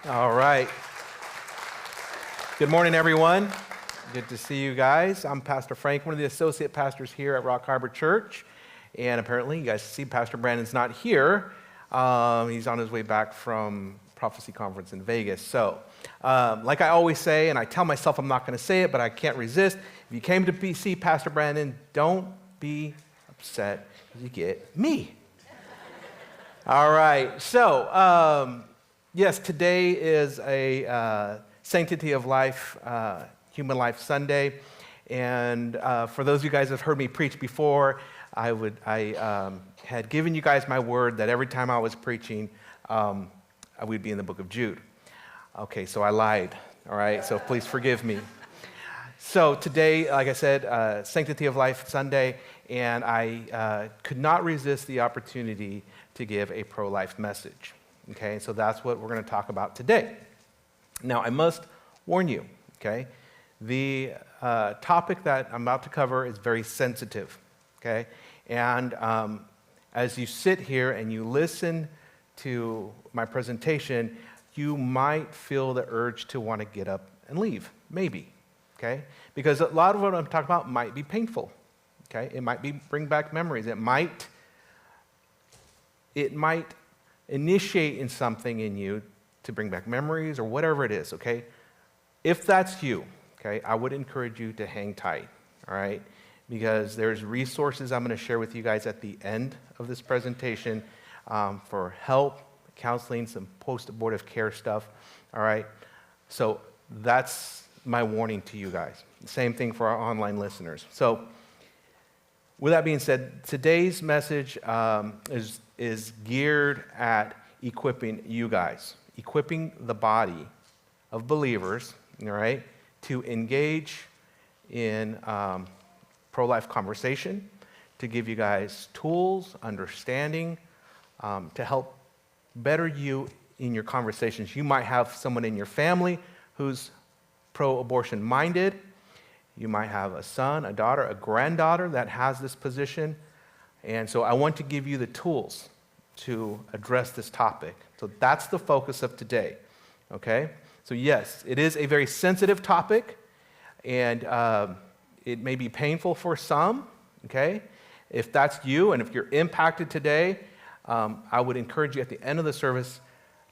All right. Good morning, everyone. Good to see you guys. I'm Pastor Frank, one of the associate pastors here at Rock Harbor Church. And apparently, you guys see Pastor Brandon's not here. He's on his way back from Prophecy Conference in Vegas. So, like I always say, and I tell myself I'm not going to say it, but I can't resist. If you came to see Pastor Brandon, don't be upset because you get me. All right. So, yes, today is a Sanctity of Life, Human Life Sunday. And for those of you guys that have heard me preach before, I had given you guys my word that every time I was preaching, I would be in the book of Jude. Okay, so I lied, all right? So please forgive me. So today, like I said, Sanctity of Life Sunday, and I could not resist the opportunity to give a pro-life message. Okay, so that's what we're going to talk about today. Now, I must warn you, okay, the topic that I'm about to cover is very sensitive, okay? And as you sit here and you listen to my presentation, you might feel the urge to want to get up and leave, maybe, okay? Because a lot of what I'm talking about might be painful, okay? It might bring back memories. It might initiate in something in you to bring back memories or whatever it is, okay? If that's you, okay, I would encourage you to hang tight, all right? Because there's resources I'm going to share with you guys at the end of this presentation for help, counseling, some post-abortive care stuff, all right? So that's my warning to you guys. Same thing for our online listeners. So with that being said, today's message is geared at equipping you guys, equipping the body of believers, all right, to engage in pro-life conversation, to give you guys tools, understanding, to help better you in your conversations. You might have someone in your family who's pro-abortion minded. You might have a son, a daughter, a granddaughter that has this position. And so I want to give you the tools to address this topic. So that's the focus of today, okay? So yes, it is a very sensitive topic, and it may be painful for some, okay? If that's you, and if you're impacted today, I would encourage you at the end of the service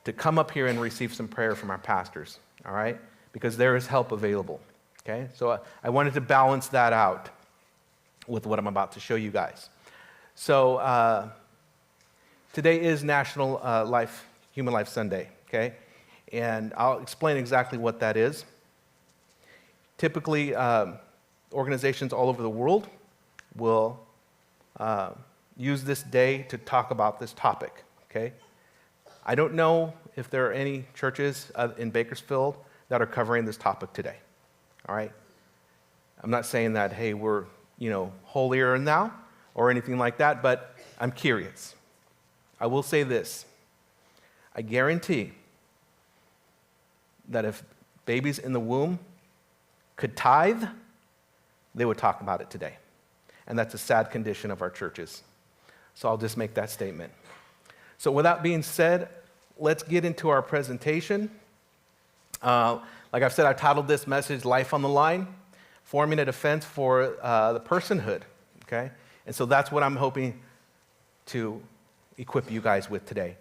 to come up here and receive some prayer from our pastors, all right? Because there is help available, okay? So I wanted to balance that out with what I'm about to show you guys. So today is National Human Life Sunday, okay? And I'll explain exactly what that is. Typically, organizations all over the world will use this day to talk about this topic, okay? I don't know if there are any churches in Bakersfield that are covering this topic today, all right? I'm not saying that, hey, we're, holier now or anything like that, but I'm curious. I will say this. I guarantee that if babies in the womb could tithe, they would talk about it today. And that's a sad condition of our churches. So I'll just make that statement. So with that being said, let's get into our presentation. Like I've said, I titled this message, Life on the Line, Forming a Defense for the Personhood, okay? And so that's what I'm hoping to equip you guys with today.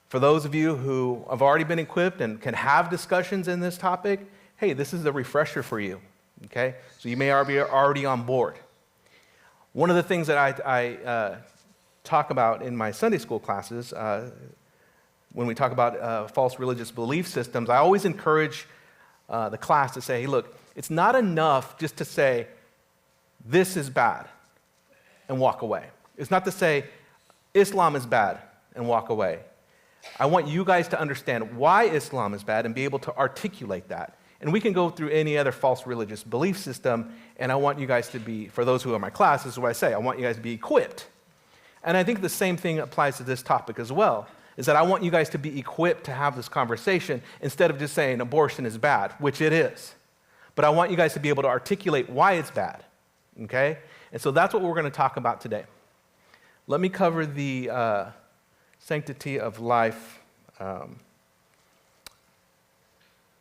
For those of you who have already been equipped and can have discussions in this topic, hey, this is a refresher for you, okay? So you may be already on board. One of the things that I talk about in my Sunday school classes, when we talk about false religious belief systems, I always encourage the class to say, hey, look, it's not enough just to say, this is bad, and walk away. It's not to say, Islam is bad, and walk away. I want you guys to understand why Islam is bad and be able to articulate that. And we can go through any other false religious belief system, and I want you guys to be, for those who are in my class, this is what I say, I want you guys to be equipped. And I think the same thing applies to this topic as well, is that I want you guys to be equipped to have this conversation instead of just saying abortion is bad, which it is. But I want you guys to be able to articulate why it's bad, okay? And so that's what we're going to talk about today. Let me cover the Sanctity of Life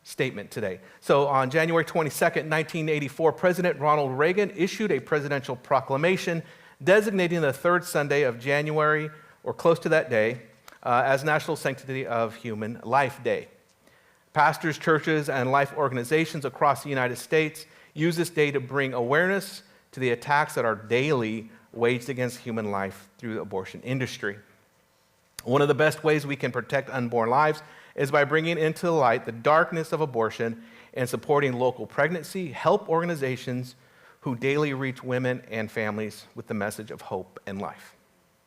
statement today. So on January 22nd, 1984, President Ronald Reagan issued a presidential proclamation designating the third Sunday of January, or close to that day, as National Sanctity of Human Life Day. Pastors, churches, and life organizations across the United States use this day to bring awareness to the attacks that are daily waged against human life through the abortion industry. One of the best ways we can protect unborn lives is by bringing into the light the darkness of abortion and supporting local pregnancy help organizations who daily reach women and families with the message of hope and life.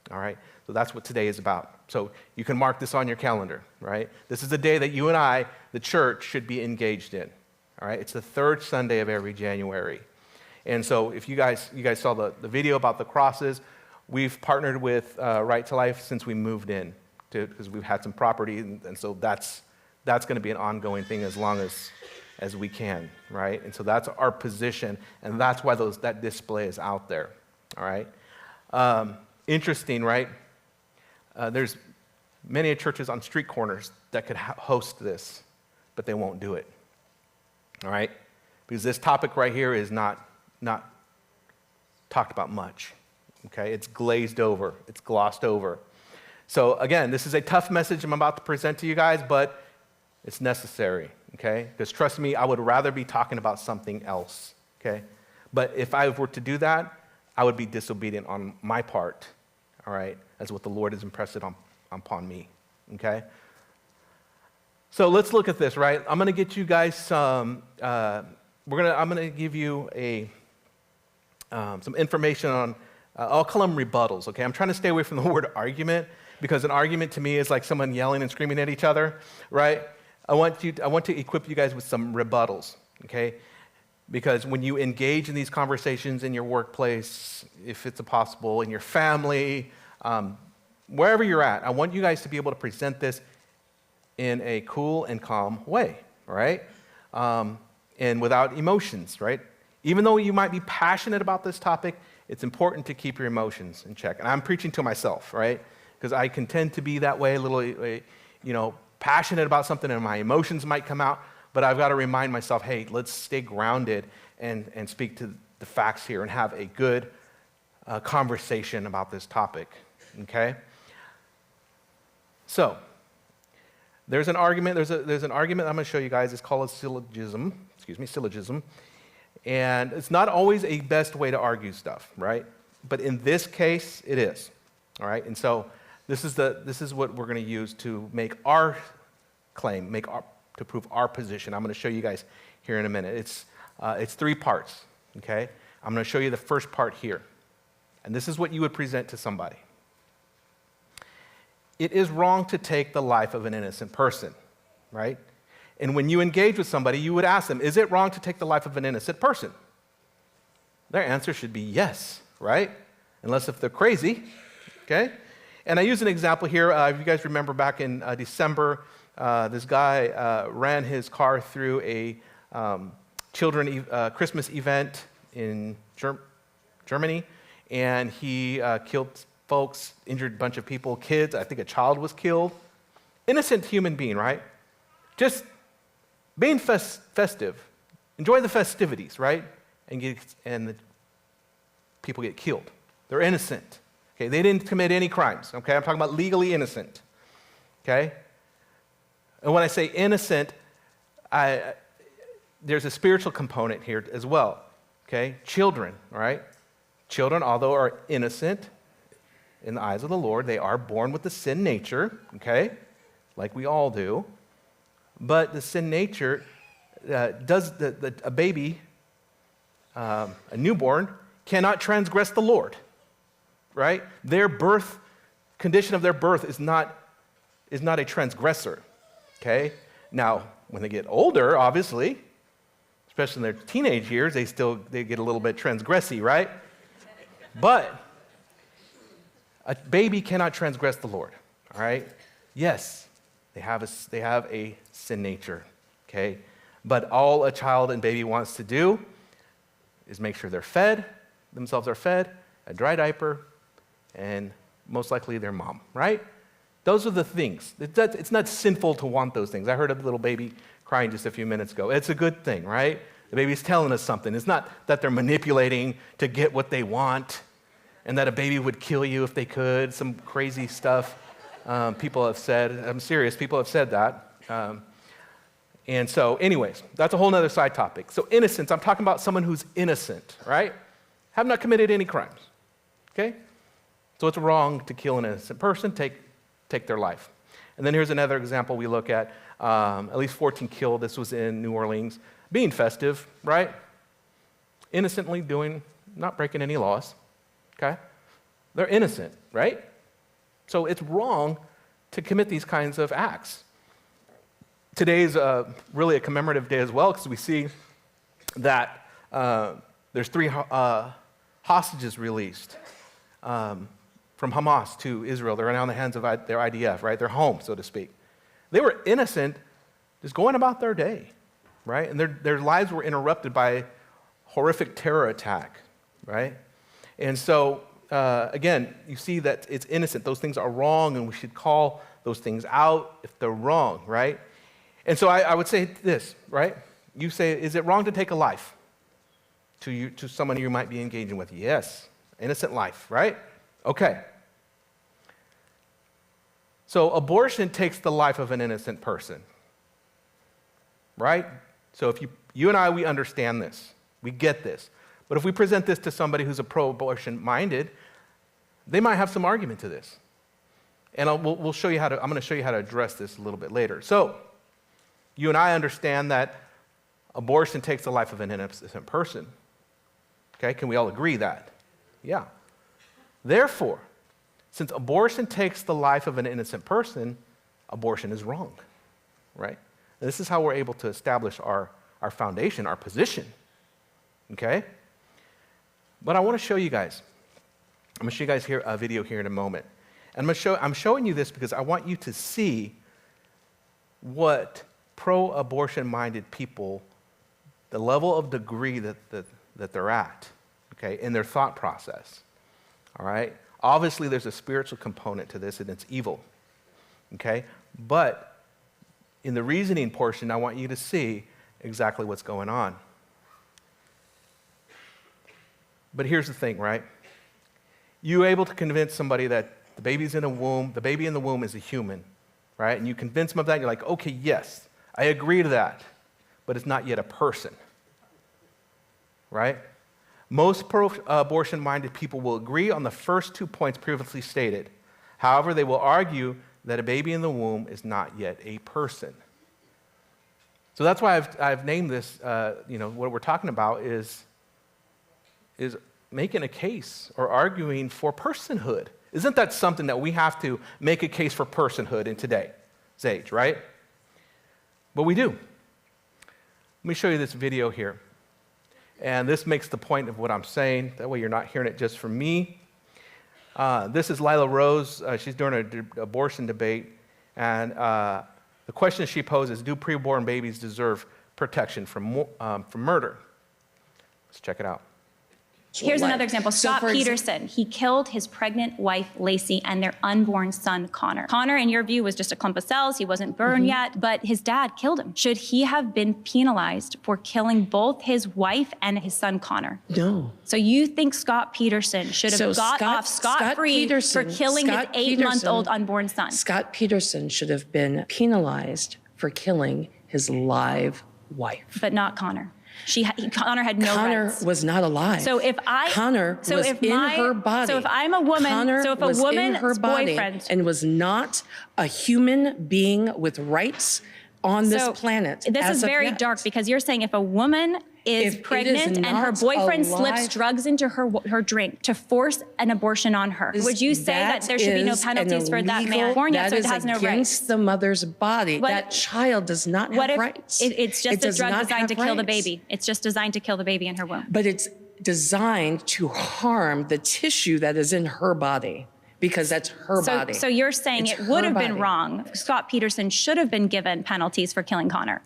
All right? So that's what today is about. So you can mark this on your calendar, right? This is the day that you and I, the church, should be engaged in. All right? It's the third Sunday of every January. And so if you guys saw the video about the crosses, we've partnered with Right to Life since we moved in, because we've had some property, and so that's going to be an ongoing thing as long as we can, right? And so that's our position, and that's why that display is out there, all right? Interesting, right? There's many churches on street corners that could host this, but they won't do it, all right? Because this topic right here is not talked about much, okay? It's glazed over, it's glossed over. So again, this is a tough message I'm about to present to you guys, but it's necessary, okay? Because trust me, I would rather be talking about something else, okay? But if I were to do that, I would be disobedient on my part, all right? That's what the Lord has impressed upon me, okay? So let's look at this, right? I'm going to get you guys some, I'm going to give you some information on, I'll call them rebuttals, okay? I'm trying to stay away from the word argument, because an argument to me is like someone yelling and screaming at each other, right? I want to equip you guys with some rebuttals, okay? Because when you engage in these conversations in your workplace, if it's possible, in your family, wherever you're at, I want you guys to be able to present this in a cool and calm way, right? And without emotions, right? Even though you might be passionate about this topic, it's important to keep your emotions in check. And I'm preaching to myself, right? Because I can tend to be that way, a little, passionate about something, and my emotions might come out. But I've got to remind myself, hey, let's stay grounded and speak to the facts here and have a good conversation about this topic, okay? So, there's an argument. There's an argument I'm going to show you guys. It's called a syllogism. Syllogism. And it's not always a best way to argue stuff, right? But in this case, it is. All right? And so this is what we're going to use to make our claim, to prove our position. I'm going to show you guys here in a minute. It's 3 parts, okay? I'm going to show you the first part here. And this is what you would present to somebody. It is wrong to take the life of an innocent person, right? And when you engage with somebody, you would ask them, is it wrong to take the life of an innocent person? Their answer should be yes, right? Unless if they're crazy, okay? And I use an example here. If you guys remember back in December, this guy ran his car through a Christmas event in Germany, and he killed folks, injured a bunch of people, kids. I think a child was killed. Innocent human being, right? Just being festive. Enjoy the festivities, right? And the people get killed. They're innocent. Okay, they didn't commit any crimes. Okay, I'm talking about legally innocent. Okay? And when I say innocent, there's a spiritual component here as well. Okay? Children, right? Children, although are innocent in the eyes of the Lord, they are born with the sin nature, okay? Like we all do. But the sin nature a baby, a newborn, cannot transgress the Lord, right? Their condition of their birth is not a transgressor, okay? Now, when they get older, obviously, especially in their teenage years, they get a little bit transgressy, right? But a baby cannot transgress the Lord, all right? Yes, they have a sin nature, okay? But all a child and baby wants to do is make sure themselves are fed, a dry diaper, and most likely their mom, right? Those are the things. It's not sinful to want those things. I heard a little baby crying just a few minutes ago. It's a good thing, right? The baby's telling us something. It's not that they're manipulating to get what they want and that a baby would kill you if they could, some crazy stuff people have said. I'm serious, people have said that. And so anyways, that's a whole other side topic. So innocence, I'm talking about someone who's innocent, right? Have not committed any crimes, okay? So it's wrong to kill an innocent person, take their life. And then here's another example we look at least 14 killed. This was in New Orleans. Being festive, right? Innocently not breaking any laws, okay? They're innocent, right? So it's wrong to commit these kinds of acts. Today is really a commemorative day as well because we see that there's 3 hostages released from Hamas to Israel. They're now in the hands of their IDF, right? They're home, so to speak. They were innocent, just going about their day, right? And their lives were interrupted by horrific terror attack, right? And so, again, you see that it's innocent. Those things are wrong, and we should call those things out if they're wrong, right? And so I would say this, right? You say, is it wrong to take a life to someone you might be engaging with? Yes, innocent life, right? Okay. So abortion takes the life of an innocent person, right? So if you and I, we understand this. We get this. But if we present this to somebody who's a pro-abortion minded, they might have some argument to this. And we'll show you I'm going to show you how to address this a little bit later. So you and I understand that abortion takes the life of an innocent person. Okay, can we all agree that? Yeah. Therefore, since abortion takes the life of an innocent person, abortion is wrong, right? And this is how we're able to establish our foundation, our position, okay? But I want to show you guys. I'm going to show you guys here a video here in a moment. And I'm showing you this because I want you to see what pro-abortion minded people, the level of degree that they're at, okay, in their thought process, all right? Obviously, there's a spiritual component to this, and it's evil, okay? But in the reasoning portion, I want you to see exactly what's going on. But here's the thing, right? You're able to convince somebody that the baby in the womb is a human, right? And you convince them of that, and you're like, okay, yes, I agree to that, but it's not yet a person, right? Most pro-abortion-minded people will agree on the first 2 points previously stated. However, they will argue that a baby in the womb is not yet a person. So that's why I've named this, what we're talking about is making a case or arguing for personhood. Isn't that something that we have to make a case for personhood in today's age, right? But we do. Let me show you this video here. And this makes the point of what I'm saying. That way you're not hearing it just from me. This is Lila Rose. She's doing an abortion debate. And the question she poses, do preborn babies deserve protection from murder? Let's check it out. Here's another example. Scott Peterson, he killed his pregnant wife, Lacey, and their unborn son, Connor. Connor, in your view, was just a clump of cells. He wasn't burned yet, but his dad killed him. Should he have been penalized for killing both his wife and his son, Connor? No. So you think Scott Peterson should have got off scot-free for killing his 8-month-old unborn son? Scott Peterson should have been penalized for killing his live wife. But not Connor. Connor had no rights. Connor was not alive. So if Connor was in her body. So if I'm a woman, Connor so if a was in woman's her body boyfriend and was not a human being with rights on this planet. This is very dark because you're saying if a woman is pregnant and her boyfriend slips drugs into her drink to force an abortion on her, would you say that there should be no penalties for that man born yet, so it has no rights? That is against the mother's body. That child does not have rights. It's just a drug designed to kill the baby. It's just designed to kill the baby in her womb. But it's designed to harm the tissue that is in her body. Because that's her body. So you're saying it would have been wrong. Scott Peterson should have been given penalties for killing Connor.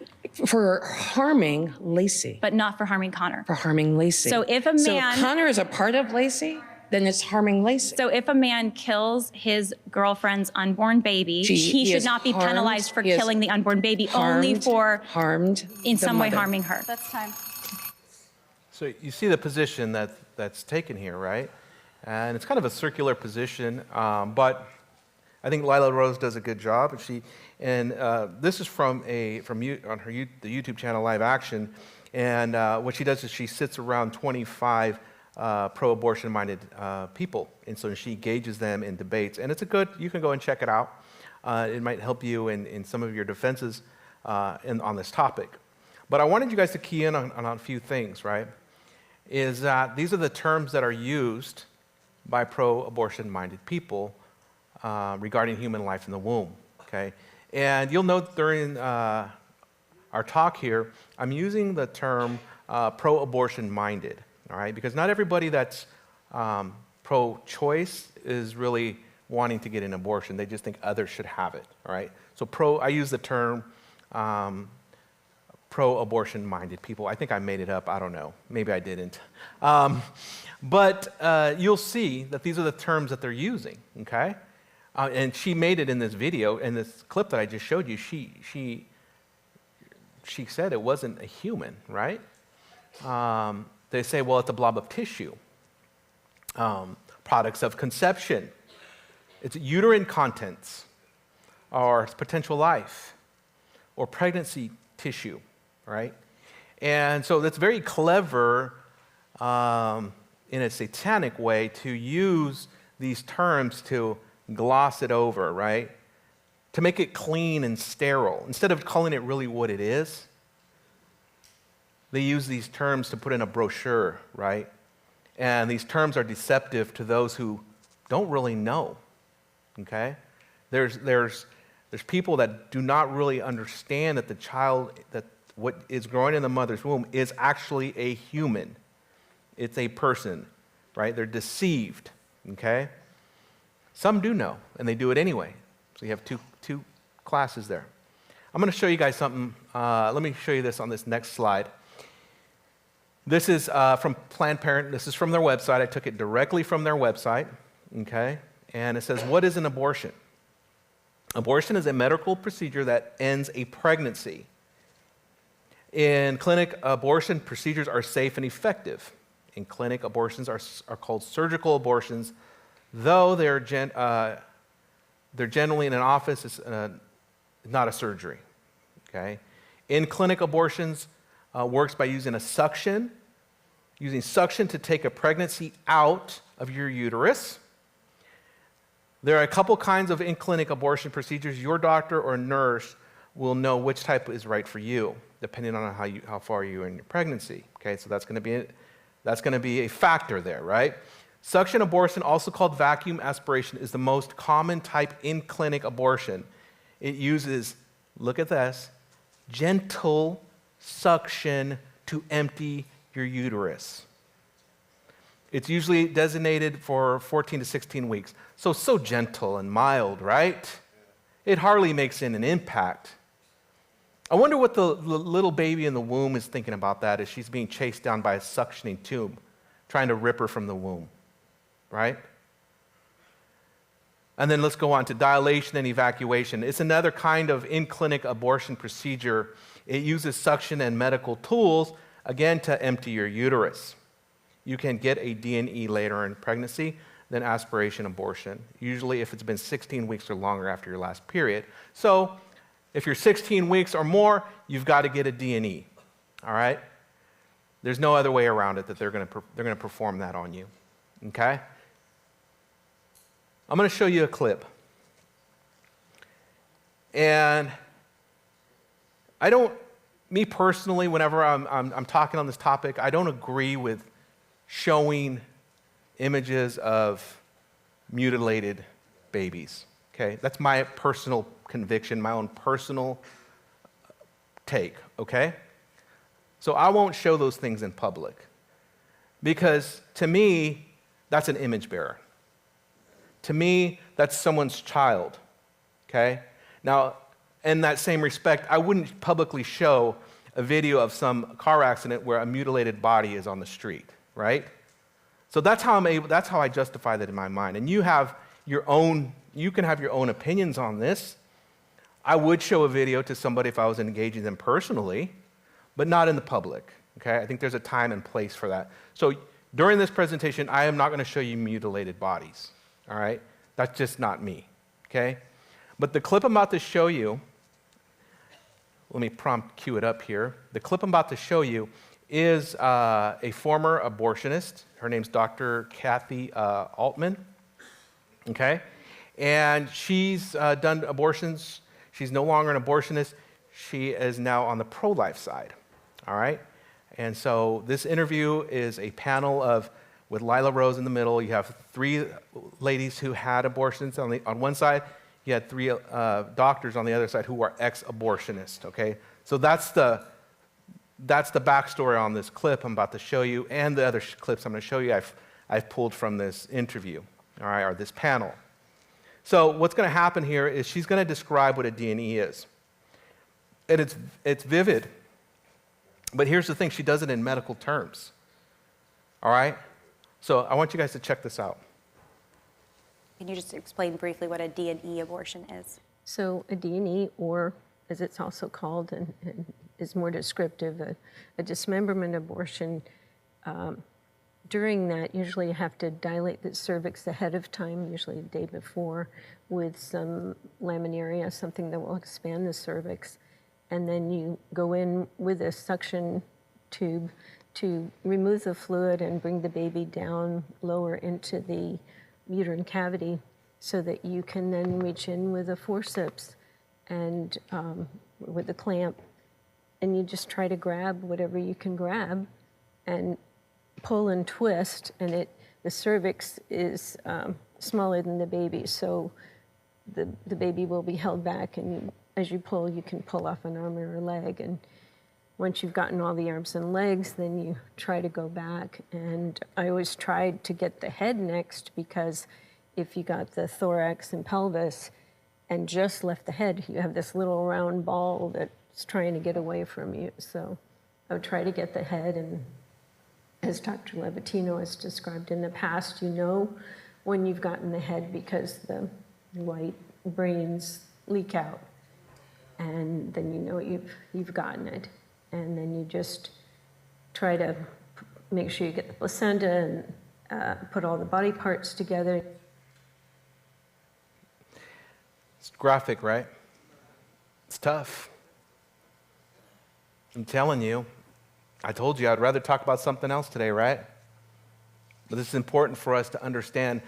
For harming Lacey. But not for harming Connor. For harming Lacey. So if a man... So Connor is a part of Lacey. then it's harming Lacey. So if a man kills his girlfriend's unborn baby, he should not be penalized for killing the unborn baby, only for harmed in some way mother. harming her. That's time. So you see the position that's taken here, right? And it's kind of a circular position, but I think Lila Rose does a good job. This is on the YouTube channel Live Action, and what she does is she sits around 25 pro-abortion minded people, and so she engages them in debates. And you can go and check it out. It might help you in some of your defenses on this topic. But I wanted you guys to key in on a few things, right? Is that these are the terms that are used by pro-abortion minded people regarding human life in the womb, okay? And you'll note during our talk here, I'm using the term pro-abortion minded, all right? Because not everybody that's pro-choice is really wanting to get an abortion. They just think others should have it, all right? So I use the term pro-abortion minded people. I think I made it up. I don't know. Maybe I didn't. But you'll see that these are the terms that they're using, okay? And she made it in this video, in this clip that I just showed you. She said it wasn't a human, right? They say, well, it's a blob of tissue. Products of conception. It's uterine contents, or it's potential life, or pregnancy tissue, right? And so that's very clever in a satanic way to use these terms to gloss it over, right? To make it clean and sterile. Instead of calling it really what it is, they use these terms to put in a brochure, right? And these terms are deceptive to those who don't really know, okay? There's people that do not really understand that the child, that what is growing in the mother's womb is actually a human. It's a person, right? They're deceived, okay? Some do know, and they do it anyway. So you have two classes there. I'm going to show you guys something. Let me show you this on this next slide. This is from Planned Parenthood. This is from their website. I took it directly from their website, okay? And it says, what is an abortion? Abortion is a medical procedure that ends a pregnancy. In clinic, abortion procedures are safe and effective. In clinic, abortions are called surgical abortions, though they're generally in an office. It's not a surgery. Okay. In clinic, abortions works by using suction to take a pregnancy out of your uterus. There are a couple kinds of in-clinic abortion procedures. Your doctor or nurse will know which type is right for you, depending on how far you are in your pregnancy. Okay, so that's going to be a factor there, right? Suction abortion, also called vacuum aspiration, is the most common type in-clinic abortion. It uses, look at this, gentle suction to empty your uterus. It's usually designated for 14 to 16 weeks. So gentle and mild, right? It hardly makes an impact. I wonder what the little baby in the womb is thinking about that as she's being chased down by a suctioning tube, trying to rip her from the womb, right? And then let's go on to dilation and evacuation. It's another kind of in-clinic abortion procedure. It uses suction and medical tools, again, to empty your uterus. You can get a D&E later in pregnancy, then aspiration abortion, usually if it's been 16 weeks or longer after your last period. So if you're 16 weeks or more, you've got to get a D&E, all right? There's no other way around it that they're going to perform that on you, okay? I'm going to show you a clip. And me personally, whenever I'm talking on this topic, I don't agree with showing images of mutilated babies, okay? That's my personal conviction, my own personal take, okay? So I won't show those things in public because to me, that's an image bearer. To me, that's someone's child, okay? Now, in that same respect, I wouldn't publicly show a video of some car accident where a mutilated body is on the street, right? So that's how I justify that in my mind. And you can have your own opinions on this. I would show a video to somebody if I was engaging them personally, but not in the public, okay? I think there's a time and place for that. So during this presentation, I am not going to show you mutilated bodies, all right? That's just not me, okay? But the clip I'm about to show you, let me cue it up here. The clip I'm about to show you is a former abortionist. Her name's Dr. Kathy Altman, okay? And she's done abortions. She's no longer an abortionist. She is now on the pro-life side, all right? And so this interview is a panel with Lila Rose in the middle. You have 3 ladies who had abortions on one side. You had 3 doctors on the other side who are ex-abortionists, okay? So that's the backstory on this clip I'm about to show you, and the other clips I'm going to show you I've pulled from this interview, all right, or this panel. So what's going to happen here is she's going to describe what a D&E is. And it's vivid. But here's the thing, she does it in medical terms. All right? So I want you guys to check this out. Can you just explain briefly what a D&E abortion is? So a D&E, or as it's also called and is more descriptive, a dismemberment abortion, during that, usually you have to dilate the cervix ahead of time, usually the day before, with some laminaria, something that will expand the cervix. And then you go in with a suction tube to remove the fluid and bring the baby down lower into the uterine cavity so that you can then reach in with a forceps and with a clamp, and you just try to grab whatever you can grab and pull and twist, and the cervix is smaller than the baby, so the baby will be held back, and as you pull, you can pull off an arm or a leg, and once you've gotten all the arms and legs, then you try to go back. And I always tried to get the head next, because if you got the thorax and pelvis and just left the head, you have this little round ball that's trying to get away from you. So I would try to get the head, and as Dr. Levatino has described in the past, you know when you've gotten the head because the white brains leak out, and then you know you've gotten it. And then you just try to make sure you get the placenta and put all the body parts together. It's graphic, right? It's tough. I'm telling you, I told you I'd rather talk about something else today, right? But this is important for us to understand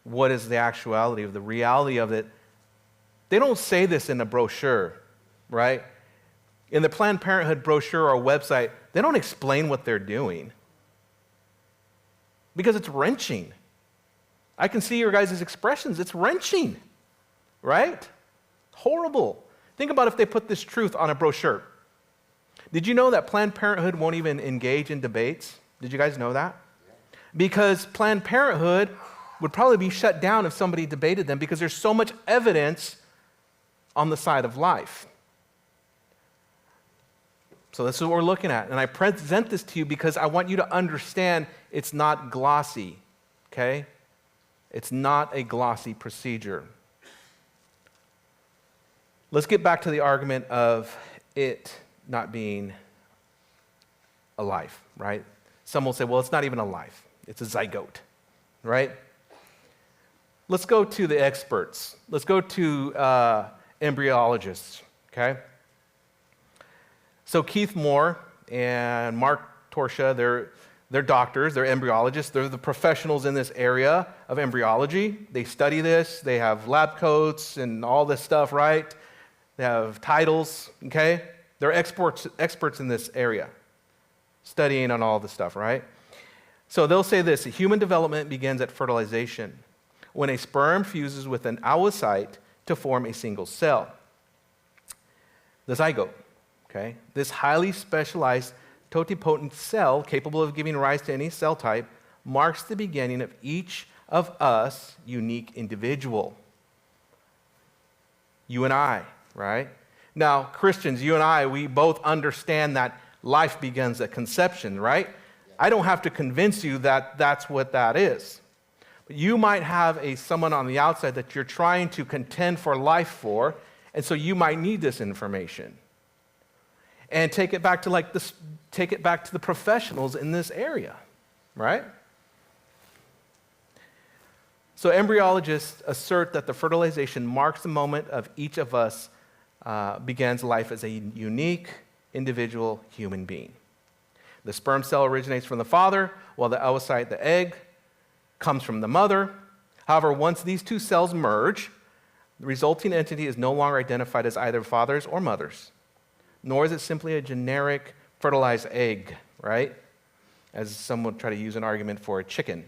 what is the actuality of the reality of it. They don't say this in a brochure, right? In the Planned Parenthood brochure or website, they don't explain what they're doing because it's wrenching. I can see your guys' expressions. It's wrenching, right? Horrible. Think about if they put this truth on a brochure. Did you know that Planned Parenthood won't even engage in debates? Did you guys know that? Because Planned Parenthood would probably be shut down if somebody debated them, because there's so much evidence on the side of life. So this is what we're looking at. And I present this to you because I want you to understand it's not glossy, okay? It's not a glossy procedure. Let's get back to the argument of it not being a life, right? Some will say, well, it's not even a life. It's a zygote, right? Let's go to the experts. Let's go to embryologists, okay? So Keith Moore and Mark Torsha, they're doctors, they're embryologists, they're the professionals in this area of embryology. They study this, they have lab coats and all this stuff, right? They have titles, okay? They're experts in this area, studying on all this stuff, right? So they'll say this: human development begins at fertilization, when a sperm fuses with an oocyte to form a single cell, the zygote. Okay? This highly specialized totipotent cell, capable of giving rise to any cell type, marks the beginning of each of us unique individual. You and I, right? Now, Christians, you and I, we both understand that life begins at conception, right? I don't have to convince you that that's what that is. But you might have someone on the outside that you're trying to contend for life for, and so you might need this information. And take it back to the professionals in this area, right? So embryologists assert that the fertilization marks the moment of each of us begins life as a unique, individual human being. The sperm cell originates from the father, while the oocyte, the egg, comes from the mother. However, once these two cells merge, the resulting entity is no longer identified as either fathers or mothers, nor is it simply a generic fertilized egg, right? As some would try to use an argument for a chicken.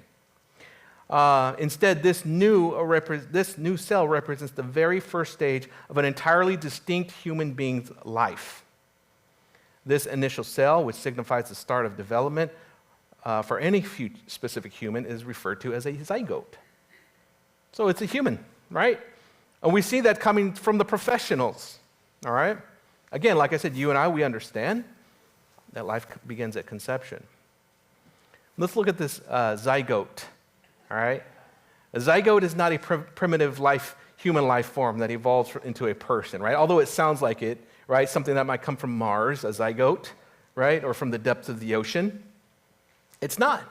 Instead, this new cell represents the very first stage of an entirely distinct human being's life. This initial cell, which signifies the start of development for any specific human, is referred to as a zygote. So it's a human, right? And we see that coming from the professionals, all right? Again, like I said, you and I, we understand that life begins at conception. Let's look at this zygote, all right? A zygote is not a primitive human life form that evolves into a person, right? Although it sounds like it, right? Something that might come from Mars, a zygote, right? Or from the depths of the ocean. It's not.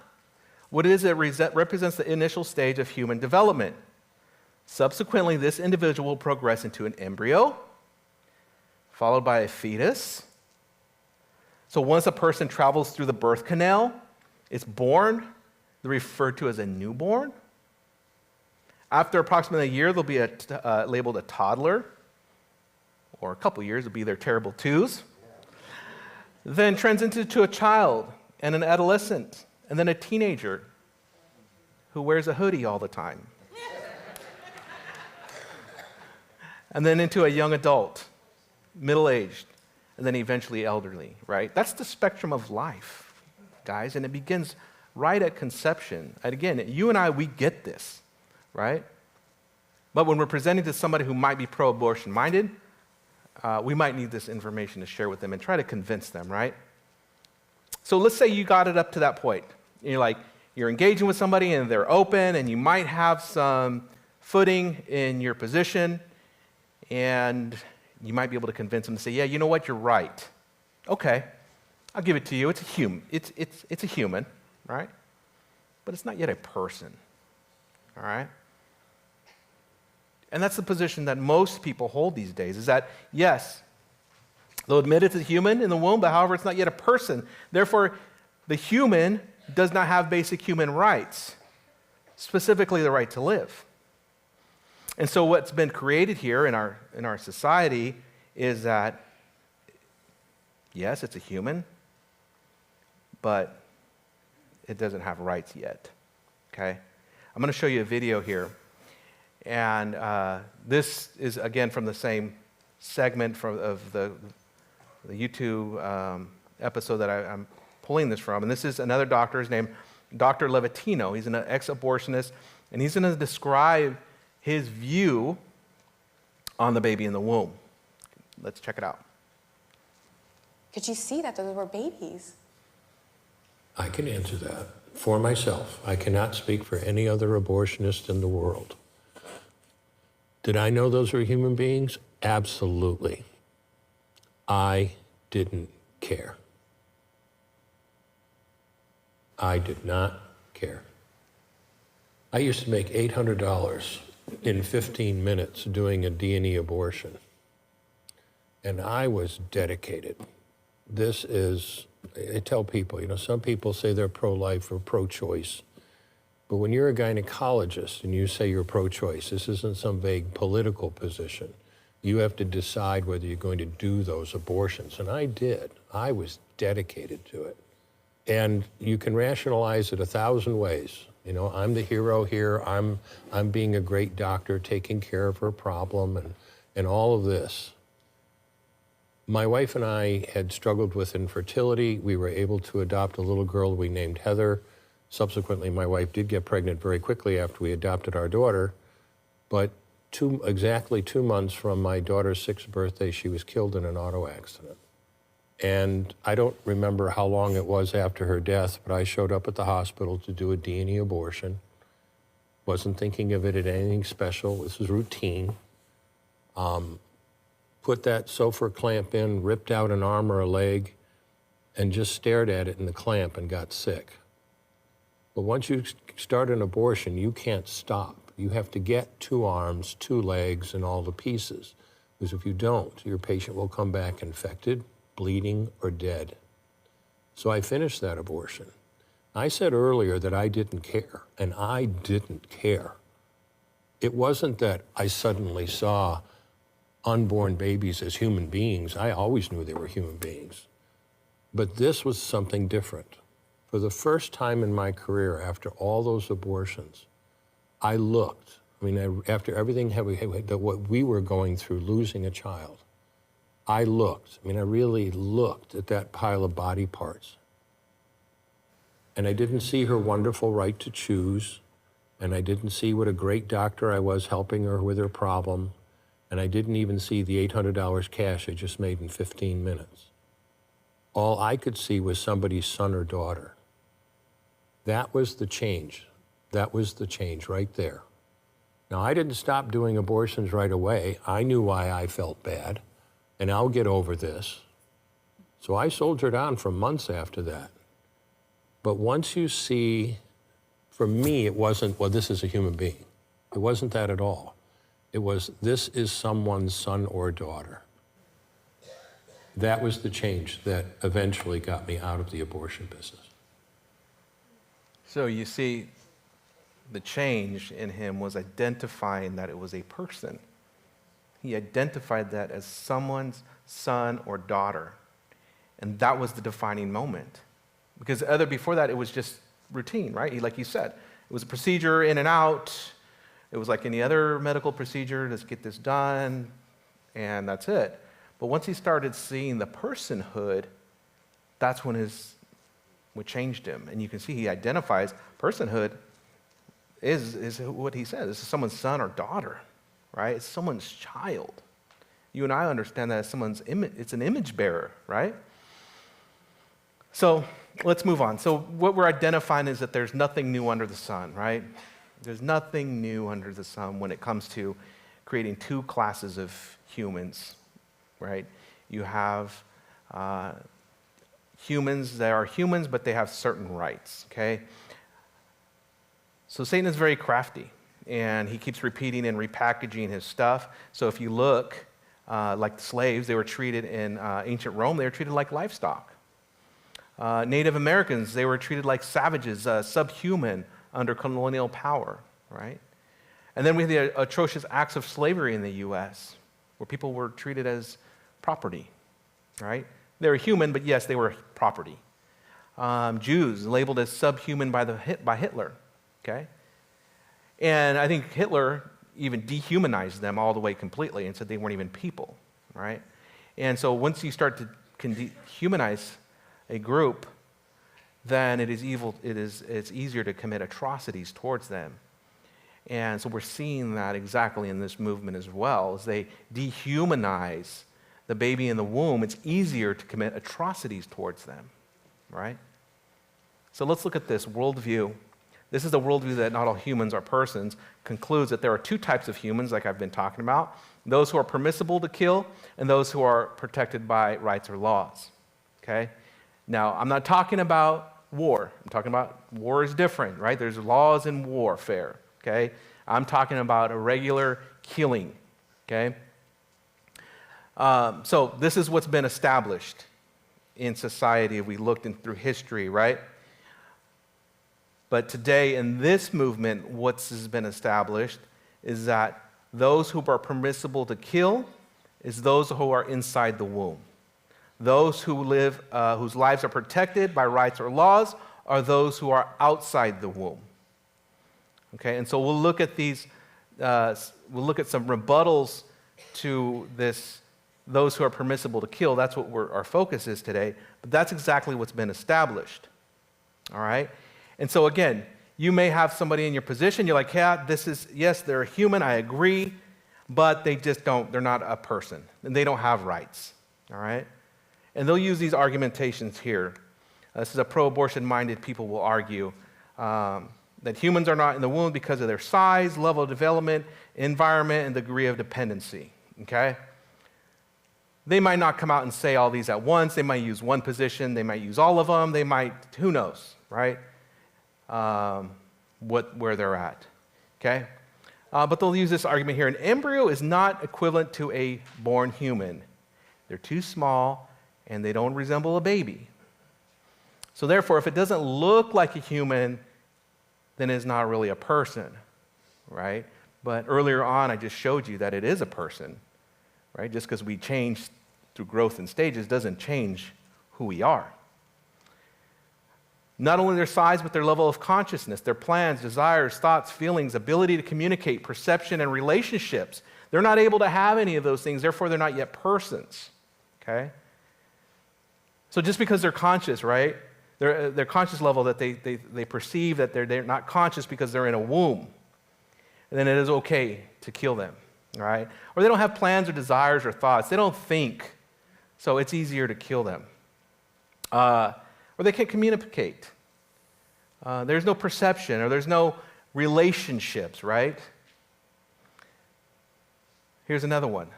What it is, it represents the initial stage of human development. Subsequently, this individual will progress into an embryo, followed by a fetus. So once a person travels through the birth canal, it's born. They're referred to as a newborn. After approximately a year, they'll be labeled a toddler, or a couple years, it'll be their terrible twos. Then transitions into a child and an adolescent, and then a teenager who wears a hoodie all the time. And then into a young adult, middle-aged, and then eventually elderly, right? That's the spectrum of life, guys, and it begins right at conception. And again, you and I, we get this, right? But when we're presenting to somebody who might be pro-abortion minded, we might need this information to share with them and try to convince them, right? So let's say you got it up to that point. You're engaging with somebody and they're open and you might have some footing in your position and you might be able to convince them to say, yeah, you know what, you're right. Okay, I'll give it to you. It's a human. It's a human, right? But it's not yet a person, all right? And that's the position that most people hold these days, is that, yes, they'll admit it's a human in the womb, but however, it's not yet a person. Therefore, the human does not have basic human rights, specifically the right to live. And so what's been created here in our society is that, yes, it's a human, but it doesn't have rights yet, okay? I'm going to show you a video here. And this is, again, from the same segment of the YouTube episode that I'm pulling this from. And this is another doctor. His name Dr. Levatino. He's an ex-abortionist, and he's going to describe his view on the baby in the womb. Let's check it out. Could you see that those were babies? I can answer that for myself. I cannot speak for any other abortionist in the world. Did I know those were human beings? Absolutely. I didn't care. I did not care. I used to make $800 in 15 minutes doing a D&E abortion. And I was dedicated. This is, I tell people, some people say they're pro-life or pro-choice. But when you're a gynecologist and you say you're pro-choice, this isn't some vague political position. You have to decide whether you're going to do those abortions. And I did. I was dedicated to it. And you can rationalize it 1,000 ways. I'm the hero here. I'm being a great doctor, taking care of her problem and all of this. My wife and I had struggled with infertility. We were able to adopt a little girl we named Heather. Subsequently, my wife did get pregnant very quickly after we adopted our daughter, but exactly 2 months from my daughter's 6th birthday, she was killed in an auto accident. And I don't remember how long it was after her death, but I showed up at the hospital to do a D&E abortion. Wasn't thinking of it as anything special. This was routine. Put that Sofer clamp in, ripped out an arm or a leg, and just stared at it in the clamp and got sick. But once you start an abortion, you can't stop. You have to get 2 arms, 2 legs, and all the pieces. Because if you don't, your patient will come back infected, bleeding, or dead. So I finished that abortion. I said earlier that I didn't care, and I didn't care. It wasn't that I suddenly saw unborn babies as human beings. I always knew they were human beings. But this was something different. For the first time in my career, after all those abortions, I looked. After everything what we were going through, losing a child, I looked. I really looked at that pile of body parts. And I didn't see her wonderful right to choose, and I didn't see what a great doctor I was helping her with her problem, and I didn't even see the $800 cash I just made in 15 minutes. All I could see was somebody's son or daughter. That was the change. That was the change right there. Now, I didn't stop doing abortions right away. I knew why I felt bad, and I'll get over this. So I soldiered on for months after that. But once you see, for me, it wasn't, well, this is a human being. It wasn't that at all. It was, this is someone's son or daughter. That was the change that eventually got me out of the abortion business. So you see, the change in him was identifying that it was a person. He identified that as someone's son or daughter. And that was the defining moment. Because before that, it was just routine, right? Like you said, it was a procedure in and out. It was like any other medical procedure, let's get this done, and that's it. But once he started seeing the personhood, that's when what changed him. And you can see he identifies personhood is what he says. This is someone's son or daughter, right? It's someone's child. You and I understand that as someone's image, it's an image bearer, right? So let's move on. So what we're identifying is that there's nothing new under the sun, right? There's nothing new under the sun when it comes to creating 2 classes of humans, right? You have humans that are humans, but they have certain rights, okay? So Satan is very crafty, and he keeps repeating and repackaging his stuff. So if you look, like the slaves, they were treated in ancient Rome, they were treated like livestock. Native Americans, they were treated like savages, subhuman under colonial power, right? And then we have the atrocious acts of slavery in the U.S., where people were treated as property, right? They were human, but yes, they were property. Jews labeled as subhuman by Hitler, okay? And I think Hitler even dehumanized them all the way completely and said they weren't even people, right? And so once you start to dehumanize a group, then it's easier to commit atrocities towards them. And so we're seeing that exactly in this movement as well. As they dehumanize the baby in the womb, it's easier to commit atrocities towards them, right? So let's look at this worldview. This is the worldview that not all humans are persons, concludes that there are 2 types of humans, like I've been talking about, those who are permissible to kill and those who are protected by rights or laws, okay? Now, I'm not talking about war. I'm talking about war is different, right? There's laws in warfare, okay? I'm talking about a regular killing, okay? So this is what's been established in society if we looked through history, right? But today in this movement, what's been established is that those who are permissible to kill is those who are inside the womb. Those who live, whose lives are protected by rights or laws, are those who are outside the womb. Okay, and so we'll look at these. We'll look at some rebuttals to this. Those who are permissible to kill. That's what our focus is today. But that's exactly what's been established. All right, and so again, you may have somebody in your position. You're like, yeah, yes, they're a human. I agree, but they just don't. They're not a person, and they don't have rights. All right. And they'll use these argumentations here. This is a pro-abortion-minded people will argue that humans are not in the womb because of their size, level of development, environment, and degree of dependency, okay? They might not come out and say all these at once. They might use one position. They might use all of them. They might, who knows, right? Where they're at, okay? But they'll use this argument here. An embryo is not equivalent to a born human. They're too small, and they don't resemble a baby. So therefore, if it doesn't look like a human, then it's not really a person, right? But earlier on, I just showed you that it is a person, right? Just because we change through growth and stages doesn't change who we are. Not only their size, but their level of consciousness, their plans, desires, thoughts, feelings, ability to communicate, perception, and relationships. They're not able to have any of those things, therefore they're not yet persons, okay? So just because they're conscious, right? Their conscious level that they perceive that they're not conscious because they're in a womb, and then it is okay to kill them, all right? Or they don't have plans or desires or thoughts. They don't think, so it's easier to kill them. Or they can't communicate. There's no perception, or there's no relationships, right? Here's another one.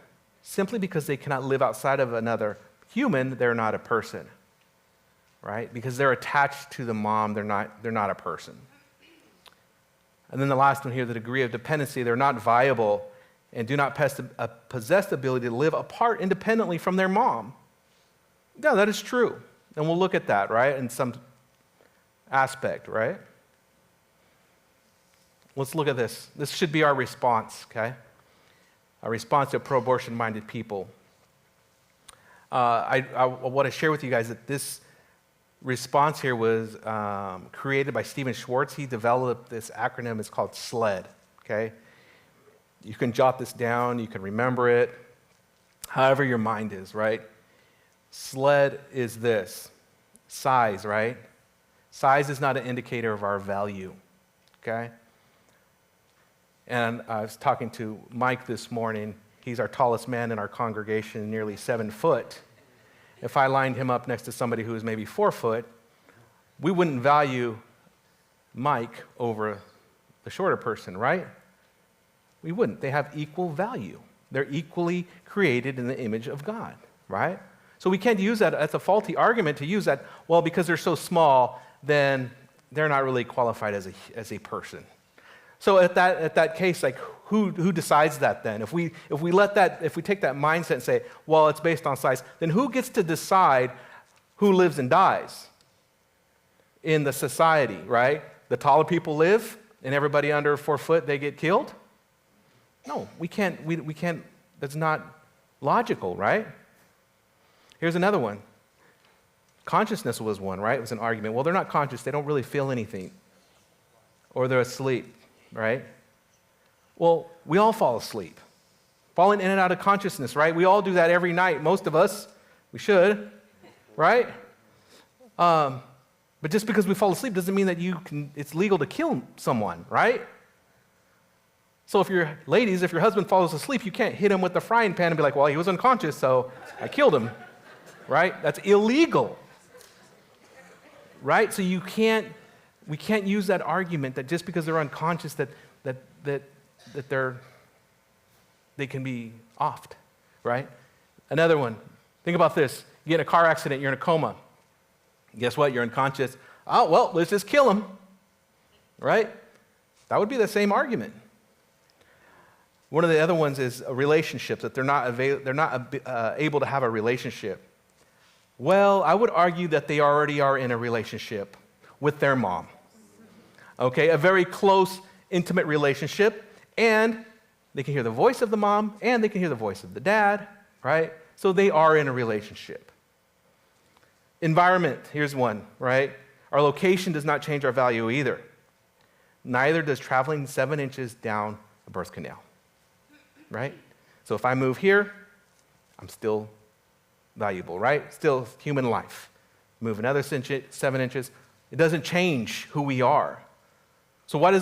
Simply because they cannot live outside of another human, they're not a person, right? Because they're attached to the mom, they're not a person. And then the last one here, the degree of dependency, they're not viable and do not possess the ability to live apart independently from their mom. No, that is true. And we'll look at that, right, in some aspect, right? Let's look at this. This should be our response, okay? Our response to pro-abortion-minded people. I want to share with you guys that this response here was created by Stephen Schwartz. He developed this acronym. It's called SLED, okay? You can jot this down. You can remember it, however your mind is, right? SLED is this. Size, right? Size is not an indicator of our value, okay? And I was talking to Mike this morning. He's our tallest man in our congregation, nearly 7 foot. If I lined him up next to somebody who was maybe 4 foot, we wouldn't value Mike over the shorter person, right? We wouldn't. They have equal value. They're equally created in the image of God, right? So we can't use that as a faulty argument to use that, well, because they're so small, then they're not really qualified as a person. So at that case, like who decides that then? If we take that mindset and say, well, it's based on size, then who gets to decide who lives and dies in the society, right? The taller people live, and everybody under 4 foot, they get killed? No, we can't. We can't. That's not logical, right? Here's another one. Consciousness was one, right? It was an argument. Well, they're not conscious. They don't really feel anything. Or they're asleep, right? Well, we all fall asleep. Falling in and out of consciousness, right? We all do that every night. Most of us. We should, right? But just because we fall asleep doesn't mean that it's legal to kill someone, right? So if your husband falls asleep, you can't hit him with the frying pan and be like, well, he was unconscious, so I killed him, right? That's illegal, right? So we can't use that argument that just because they're unconscious that they can be offed, right? Another one, think about this. You get in a car accident, you're in a coma. Guess what? You're unconscious. Oh, well, let's just kill him, right? That would be the same argument. One of the other ones is relationships, that they're not able to have a relationship. Well, I would argue that they already are in a relationship with their mom. Okay, a very close, intimate relationship, and they can hear the voice of the mom, and they can hear the voice of the dad, right? So they are in a relationship. Environment, here's one, right? Our location does not change our value either. Neither does traveling 7 inches down a birth canal. Right? So if I move here, I'm still valuable, right? Still human life. Move another 7 inches, it doesn't change who we are. So why do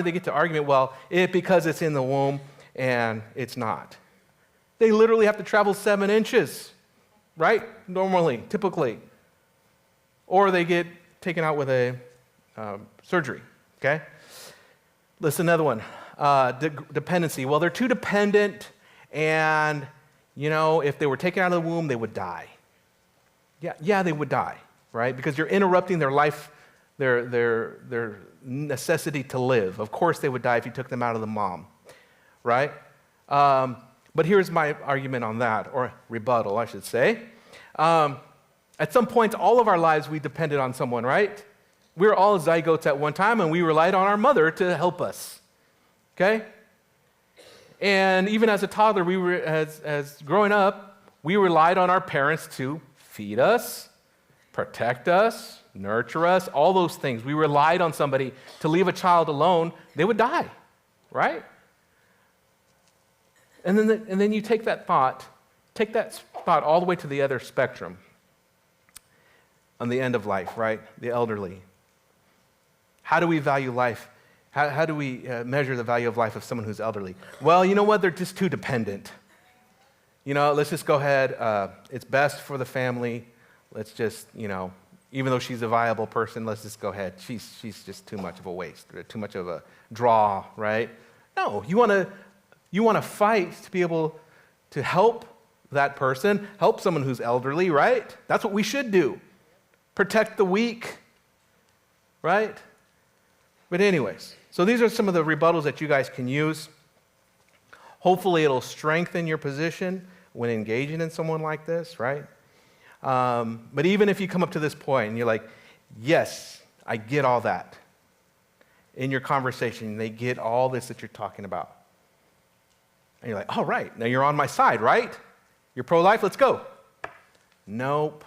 they get to argument? Well, because it's in the womb and it's not. They literally have to travel 7 inches right? Normally, typically. Or they get taken out with a surgery, okay? Listen, another one, dependency. Well, they're too dependent, and, if they were taken out of the womb, they would die. Yeah, they would die, right? Because you're interrupting their life, their necessity to live. Of course they would die if you took them out of the mom, right? But here's my argument on that, or rebuttal, I should say. At some point, all of our lives, we depended on someone, right? We were all zygotes at one time, and we relied on our mother to help us, okay? And even as a toddler, as growing up, we relied on our parents to feed us, protect us, nurture us, all those things. We relied on somebody. To leave a child alone, they would die, right? And then you take that thought all the way to the other spectrum, on the end of life, right? The elderly. How do we value life? How do we measure the value of life of someone who's elderly? Well, you know what? They're just too dependent. Let's just go ahead. It's best for the family. Let's just, even though she's a viable person, let's just go ahead. She's just too much of a waste, too much of a draw, right? No, you want to fight to be able to help that person, help someone who's elderly, right? That's what we should do. Protect the weak, right? But anyways, so these are some of the rebuttals that you guys can use. Hopefully it'll strengthen your position when engaging in someone like this, right? But even if you come up to this point and you're like, yes, I get all that. In your conversation, they get all this that you're talking about. And you're like, all right, now you're on my side, right? You're pro-life, let's go. Nope.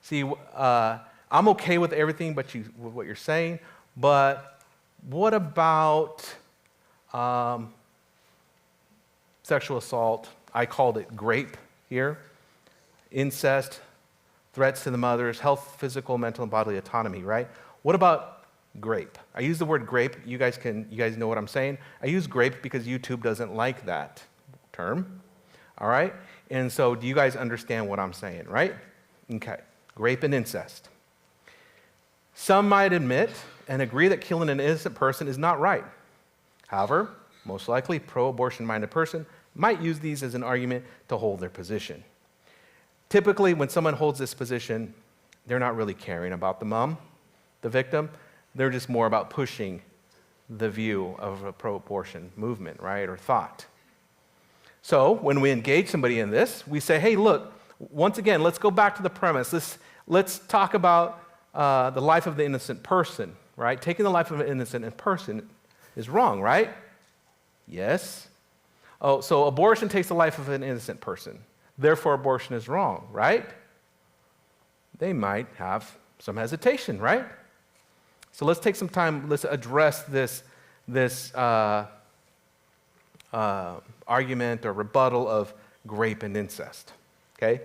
See, I'm okay with everything with what you're saying, but what about sexual assault? I called it grape here. Incest, threats to the mother's health, physical, mental, and bodily autonomy, right? What about grape? I use the word grape. You guys know what I'm saying. I use grape because YouTube doesn't like that term, all right? And so do you guys understand what I'm saying, right? Okay, grape and incest. Some might admit and agree that killing an innocent person is not right. However, most likely pro-abortion minded person might use these as an argument to hold their position. Typically, when someone holds this position, they're not really caring about the mom, the victim. They're just more about pushing the view of a pro-abortion movement, right, or thought. So when we engage somebody in this, we say, hey, look, once again, let's go back to the premise. Let's talk about the life of the innocent person, right? Taking the life of an innocent person is wrong, right? Yes. Oh, so abortion takes the life of an innocent person. Therefore, abortion is wrong, right? They might have some hesitation, right? So let's take some time, let's address this argument or rebuttal of grape and incest, okay?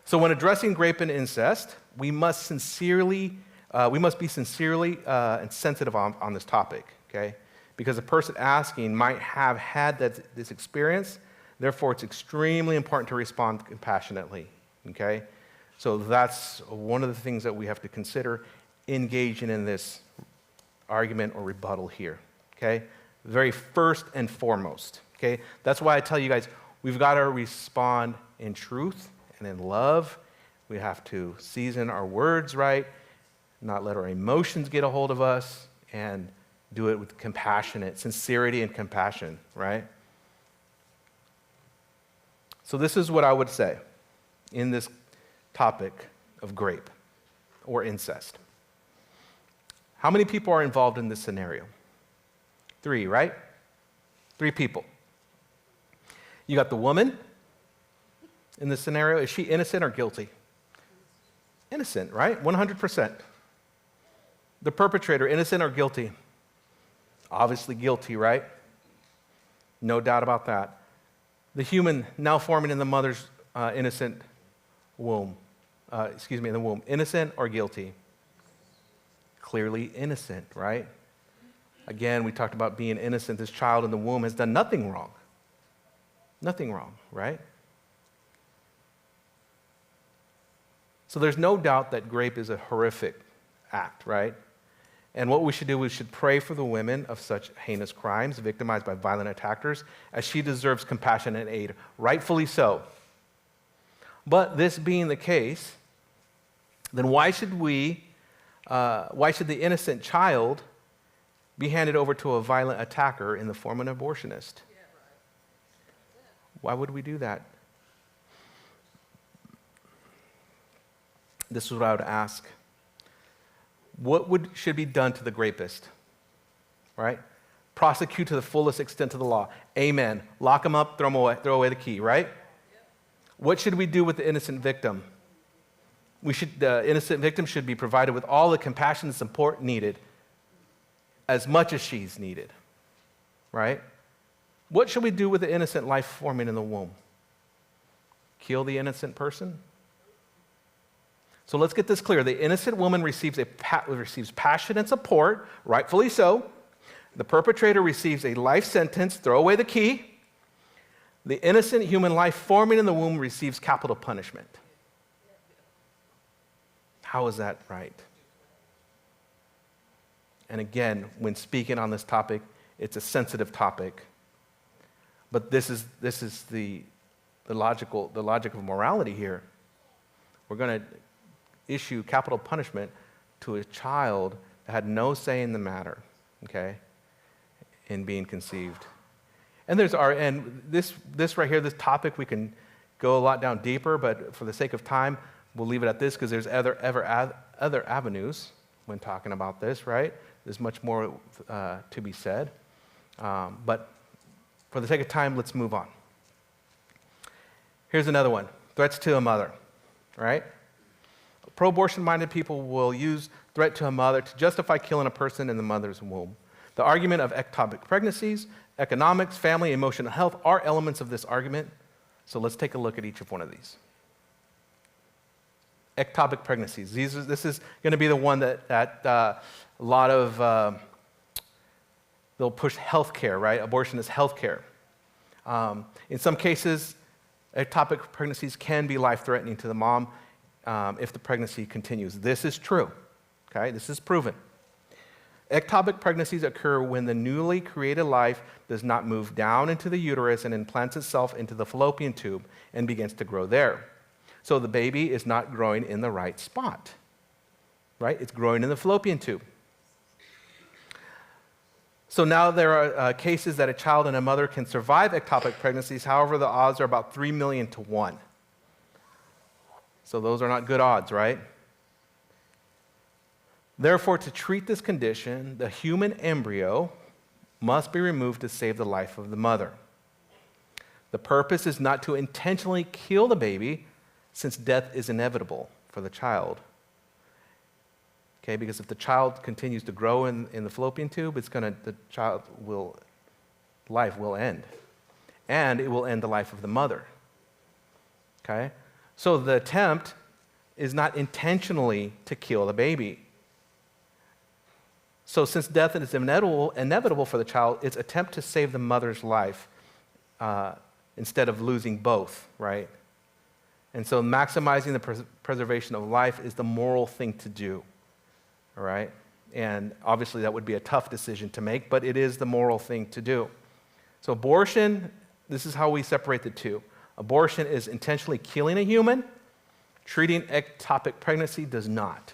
So when addressing grape and incest, we must be sincerely and sensitive on this topic, okay? Because the person asking might have had this experience. Therefore, it's extremely important to respond compassionately, okay? So that's one of the things that we have to consider engaging in this argument or rebuttal here, okay? Very first and foremost, okay? That's why I tell you guys, we've got to respond in truth and in love. We have to season our words right, not let our emotions get a hold of us, and do it with compassionate sincerity and compassion, right? So this is what I would say in this topic of grape or incest. How many people are involved in this scenario? 3, right? 3 people. You got the woman in this scenario. Is she innocent or guilty? Innocent, right? 100%. The perpetrator, innocent or guilty? Obviously guilty, right? No doubt about that. The human now forming in the mother's innocent womb, in the womb, innocent or guilty? Clearly innocent, right? Again, we talked about being innocent. This child in the womb has done nothing wrong. Nothing wrong, right? So there's no doubt that rape is a horrific act, right? And what we should do, we should pray for the women of such heinous crimes, victimized by violent attackers, as she deserves compassion and aid, rightfully so. But this being the case, then why should the innocent child be handed over to a violent attacker in the form of an abortionist? Why would we do that? This is what I would ask. What should be done to the rapist? Right? Prosecute to the fullest extent of the law. Amen. Lock him up, throw away the key, right? What should we do with the innocent victim? The innocent victim should be provided with all the compassion and support needed, as much as she's needed, right? What should we do with the innocent life forming in the womb? Kill the innocent person? So let's get this clear. The innocent woman receives passion and support, rightfully so. The perpetrator receives a life sentence, throw away the key. The innocent human life forming in the womb receives capital punishment. How is that right? And again, when speaking on this topic, it's a sensitive topic. But this is the logic of morality here. We're going to issue capital punishment to a child that had no say in the matter, okay, in being conceived. And this right here, this topic, we can go a lot down deeper, but for the sake of time, we'll leave it at this because there's other avenues when talking about this, right? There's much more to be said. But for the sake of time, let's move on. Here's another one. Threats to a mother, right? Pro-abortion-minded people will use threat to a mother to justify killing a person in the mother's womb. The argument of ectopic pregnancies, economics, family, emotional health are elements of this argument. So let's take a look at each of one of these. Ectopic pregnancies. This is going to be the one that a lot of, they'll push healthcare, right? Abortion is healthcare. In some cases, ectopic pregnancies can be life-threatening to the mom if the pregnancy continues. This is true, okay? This is proven. Ectopic pregnancies occur when the newly created life does not move down into the uterus and implants itself into the fallopian tube and begins to grow there. So the baby is not growing in the right spot, right? It's growing in the fallopian tube. So now there are cases that a child and a mother can survive ectopic pregnancies. However, the odds are about 3 million to 1. So those are not good odds, right? Therefore, to treat this condition, the human embryo must be removed to save the life of the mother. The purpose is not to intentionally kill the baby, since death is inevitable for the child. Okay, because if the child continues to grow in the fallopian tube, the child's life will end. And it will end the life of the mother. Okay? So the attempt is not intentionally to kill the baby. So since death is inevitable for the child, it's attempt to save the mother's life instead of losing both, right? And so maximizing the preservation of life is the moral thing to do, all right? And obviously that would be a tough decision to make, but it is the moral thing to do. So abortion, this is how we separate the two. Abortion is intentionally killing a human. Treating ectopic pregnancy does not.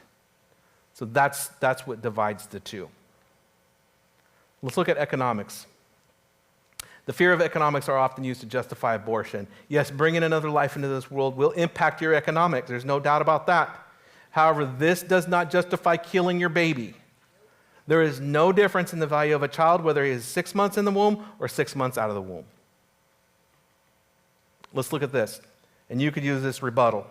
So that's what divides the two. Let's look at economics. The fear of economics are often used to justify abortion. Yes, bringing another life into this world will impact your economics. There's no doubt about that. However, this does not justify killing your baby. There is no difference in the value of a child, whether he is 6 months in the womb or 6 months out of the womb. Let's look at this, and you could use this rebuttal.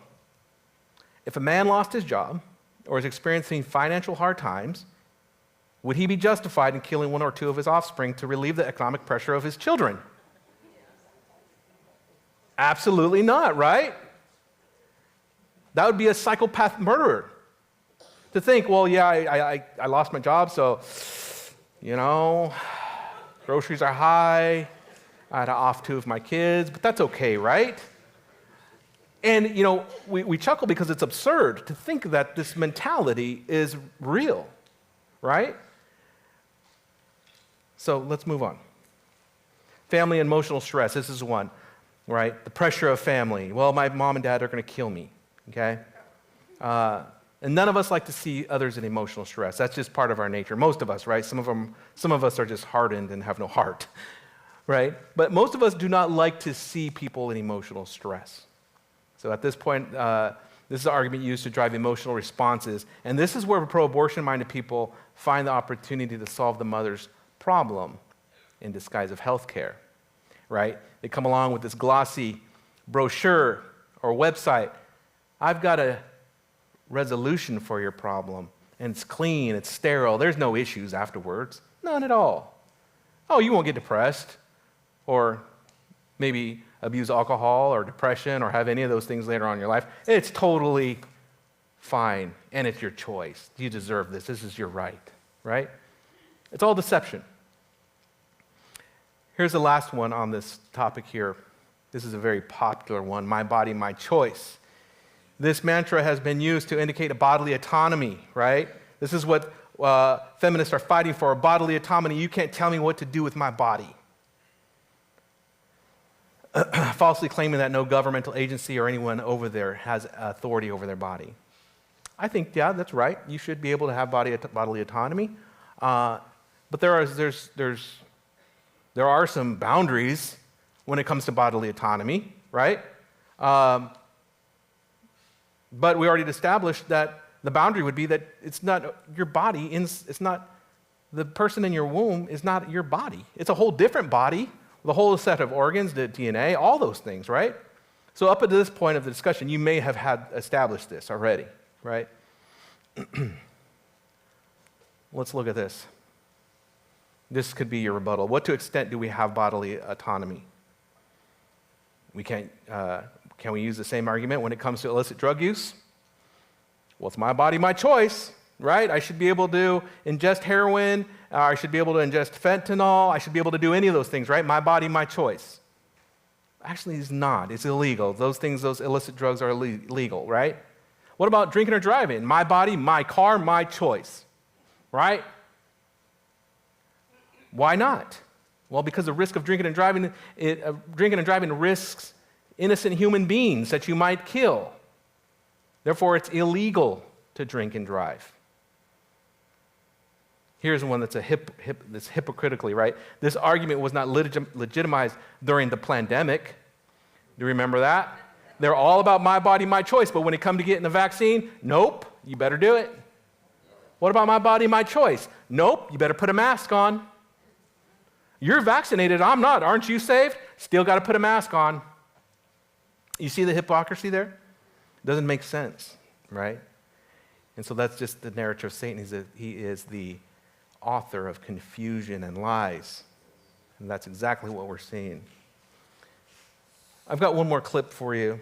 If a man lost his job or is experiencing financial hard times, would he be justified in killing 1 or 2 of his offspring to relieve the economic pressure of his children? Absolutely not, right? That would be a psychopath murderer. To think, well, yeah, I lost my job, so, groceries are high, I had to off 2 of my kids, but that's okay, right? And, we chuckle because it's absurd to think that this mentality is real, right? So let's move on. Family and emotional stress. This is one, right? The pressure of family. Well, my mom and dad are going to kill me, okay? And none of us like to see others in emotional stress. That's just part of our nature. Most of us, right? Some of us are just hardened and have no heart, right? But most of us do not like to see people in emotional stress. So at this point, this is an argument used to drive emotional responses. And this is where pro-abortion-minded people find the opportunity to solve the mother's problem in disguise of health care, right? They come along with this glossy brochure or website. I've got a resolution for your problem, and it's clean, it's sterile, there's no issues afterwards, none at all. Oh, you won't get depressed, or maybe abuse alcohol or depression or have any of those things later on in your life. It's totally fine, and it's your choice. You deserve this. This is your right, right? It's all deception. Here's the last one on this topic here. This is a very popular one, my body, my choice. This mantra has been used to indicate a bodily autonomy, right? This is what feminists are fighting for, bodily autonomy. You can't tell me what to do with my body. Falsely claiming that no governmental agency or anyone over there has authority over their body. I think, yeah, that's right. You should be able to have bodily autonomy. But there are some boundaries when it comes to bodily autonomy, right? But we already established that the boundary would be that it's not your body, it's not the person in your womb is not your body. It's a whole different body, the whole set of organs, the DNA, all those things, right? So up at this point of the discussion, you may have had established this already, right? Let's look at this. This could be your rebuttal. What to extent do we have bodily autonomy? We can't. Can we use the same argument when it comes to illicit drug use? Well, it's my body, my choice, right? I should be able to ingest heroin, I should be able to ingest fentanyl, I should be able to do any of those things, right? My body, my choice. Actually, it's not. It's illegal. Those things, those illicit drugs are illegal, right? What about drinking or driving? My body, my car, my choice, right? Why not? Well, because the risk of drinking and driving risks innocent human beings that you might kill. Therefore, it's illegal to drink and drive. Here's one that's that's hypocritically, right? This argument was not legitimized during the pandemic. Do you remember that? They're all about my body, my choice, but when it comes to getting the vaccine, nope, you better do it. What about my body, my choice? Nope, you better put a mask on. You're vaccinated, I'm not. Aren't you saved? Still got to put a mask on. You see the hypocrisy there? It doesn't make sense, right? And so that's just the narrative of Satan. He is the author of confusion and lies. And that's exactly what we're seeing. I've got one more clip for you.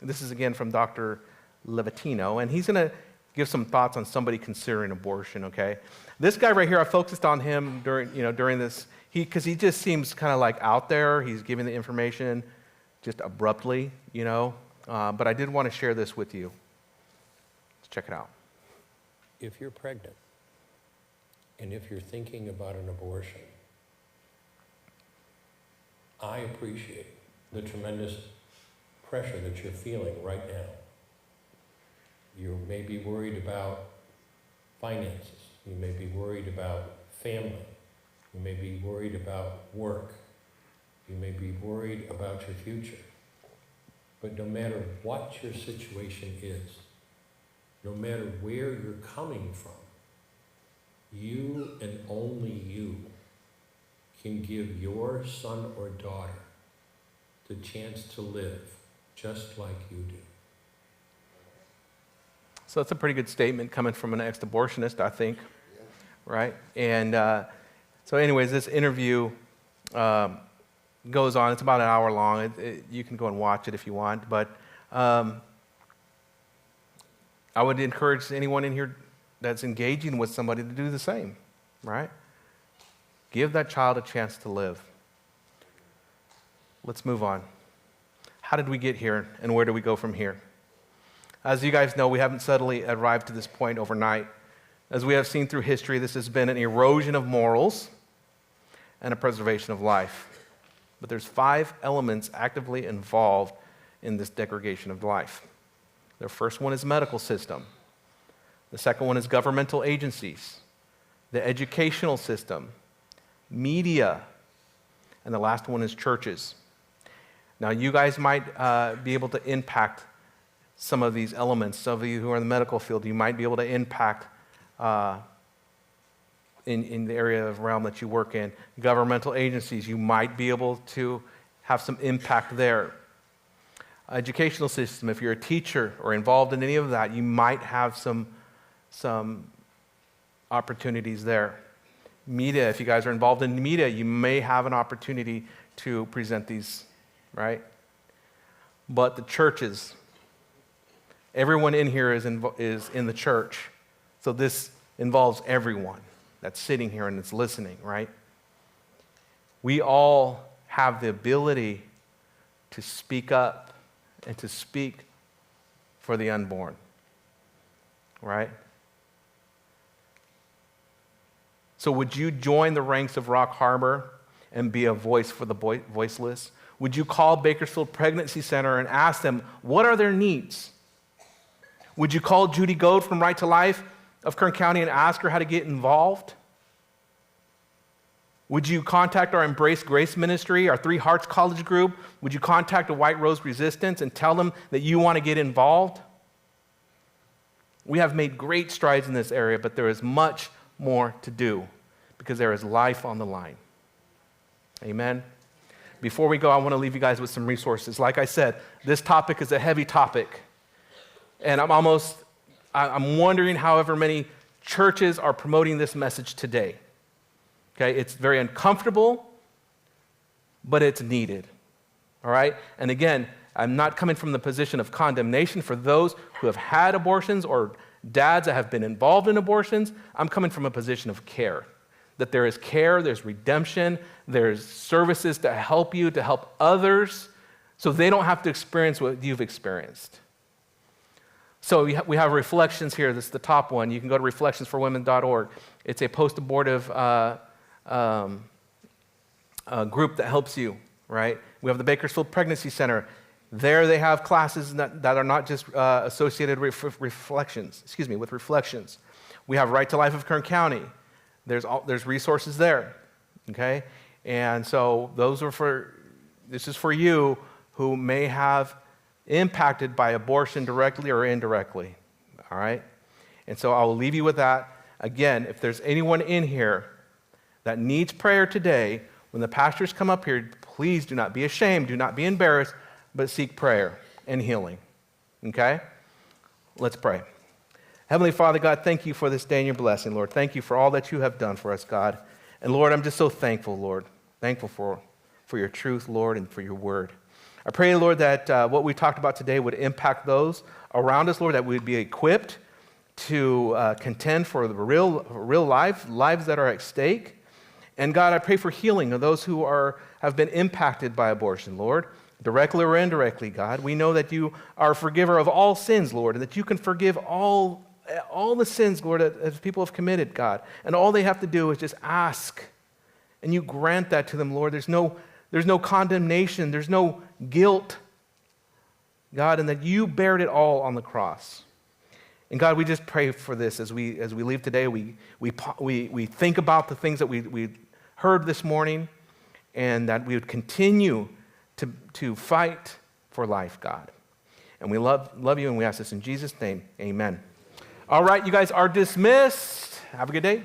This is again from Dr. Levitino, and he's going to give some thoughts on somebody considering abortion, okay? This guy right here, I focused on him during this, because he just seems kind of like out there. He's giving the information just abruptly, but I did want to share this with you. Let's check it out. If you're pregnant and if you're thinking about an abortion, I appreciate the tremendous pressure that you're feeling right now. You may be worried about finances. You may be worried about family. You may be worried about work. You may be worried about your future. But no matter what your situation is, no matter where you're coming from, you and only you can give your son or daughter the chance to live just like you do. So that's a pretty good statement coming from an ex-abortionist, I think, right? And so anyways, this interview goes on. It's about an hour long. You can go and watch it if you want. But I would encourage anyone in here that's engaging with somebody to do the same, right? Give that child a chance to live. Let's move on. how did we get here and where do we go from here? As you guys know, we haven't suddenly arrived to this point overnight. As we have seen through history, this has been an erosion of morals and a preservation of life. But there's 5 elements actively involved in this degradation of life. The first one is medical system. The second one is governmental agencies, the educational system, media, and the last one is churches. Now, you guys might be able to impact some of these elements. Some of you who are in the medical field, you might be able to impact in the area of realm that you work in. Governmental agencies, you might be able to have some impact there. Educational system, if you're a teacher or involved in any of that, you might have some opportunities there. Media, if you guys are involved in media, you may have an opportunity to present these, right? But the churches, everyone in here is in the church. So this involves everyone that's sitting here and that's listening, right? We all have the ability to speak up and to speak for the unborn, right? So would you join the ranks of Rock Harbor and be a voice for the voiceless? Would you call Bakersfield Pregnancy Center and ask them, what are their needs? Would you call Judy Goad from Right to Life of Kern County and ask her how to get involved? Would you contact our Embrace Grace Ministry, our Three Hearts College group? Would you contact a White Rose Resistance and tell them that you want to get involved? We have made great strides in this area, but there is much more to do because there is life on the line. Amen? Before we go, I want to leave you guys with some resources. Like I said, this topic is a heavy topic. And I'm wondering however many churches are promoting this message today. Okay, it's very uncomfortable, but it's needed. All right? And again, I'm not coming from the position of condemnation for those who have had abortions or dads that have been involved in abortions. I'm coming from a position of care. That there is care, there's redemption, there's services to help you, to help others, so they don't have to experience what you've experienced. So we have reflections here. This is the top one. You can go to reflectionsforwomen.org. It's a post-abortive group that helps you, right? We have the Bakersfield Pregnancy Center. There they have classes that are not just associated with reflections. We have Right to Life of Kern County. There's resources there, okay? And so this is for you who may have impacted by abortion directly or indirectly, all right? And so I will leave you with that. Again, if there's anyone in here that needs prayer today, when the pastors come up here, please do not be ashamed, do not be embarrassed, but seek prayer and healing, okay? Let's pray. Heavenly Father, God, thank you for this day and your blessing, Lord. Thank you for all that you have done for us, God. And Lord, I'm just so thankful, Lord. Thankful for your truth, Lord, and for your word. I pray, Lord, that what we talked about today would impact those around us, Lord, that we'd be equipped to contend for the real lives that are at stake. And God, I pray for healing of those who have been impacted by abortion, Lord, directly or indirectly, God. We know that you are a forgiver of all sins, Lord, and that you can forgive all the sins, Lord, that people have committed, God. And all they have to do is just ask, and you grant that to them, Lord. There's no condemnation, there's no guilt, God, and that you bared it all on the cross. And God, we just pray for this as we leave today. We think about the things that we heard this morning, and that we would continue to fight for life, God. And we love you, and we ask this in Jesus' name. Amen. All right, you guys are dismissed. Have a good day.